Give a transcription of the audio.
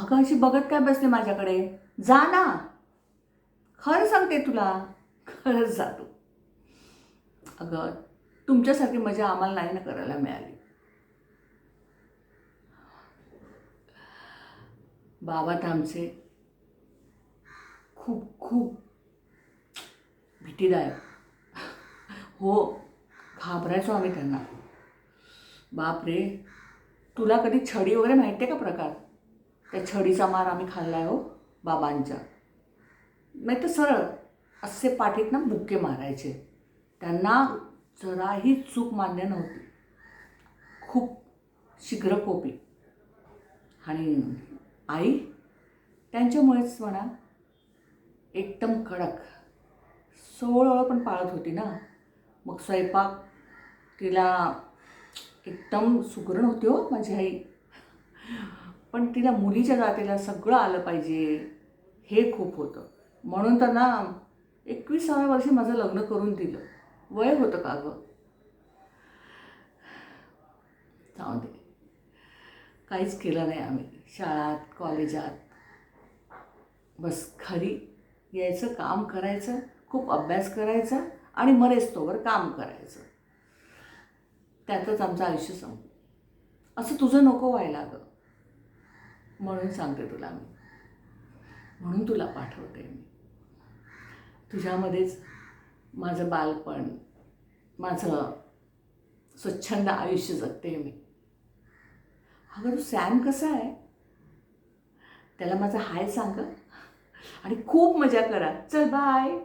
अगं अशी बघत काय बसले माझ्याकडे? जा ना. खरं सांगते तुला, खरंच जा तू. अगं तुमच्यासारखी मजा आम्हाला नाही ना करायला मिळाली. बाबा तर आमचे खूप खूप भीतीदायक. हो, घाबरायचो आम्ही त्यांना. बाप रे, तुला कधी छडी वगैरे माहिती आहे का प्रकार? त्या छडीचा मार आम्ही खाल्ला आहे हो बाबांच्या. नाही तर सरळ असे पाठीत ना बुक्के मारायचे. त्यांना जराही चूक मान्य नव्हती. खूप शीघ्रकोपी. आणि आई त्यांच्यामुळेच म्हणा एकदम कडक. सोवळं पण पाळत होती ना. मग स्वयंपाक तिला एकदम सुगरण होती हो माझी आई. पण तिला मुलीच्या जातीला सगळं आलं पाहिजे हे खूप होतं. म्हणून तर ना 21व्या वर्षी माझं लग्न करून दिलं. वय होतं का गं? जाऊ दे, काहीच केलं नाही आम्ही शाळात कॉलेजात. बस घरी यायचं, काम करायचं, खूप अभ्यास करायचा आणि मरेस्तोवर काम करायचं. त्यातच आमचं आयुष्य संपलं. असं तुझं नको व्हायला गं, म्हणून सांगते तुला मी. म्हणून तुला पाठवते मी. तुझ्यामध्येच माझं बालपण, माझं स्वच्छंद आयुष्य जगते मी. अगं तू सॅम कसा आहे? त्याला माझा हाय सांग आणि खूप मजा करा. चल बाय.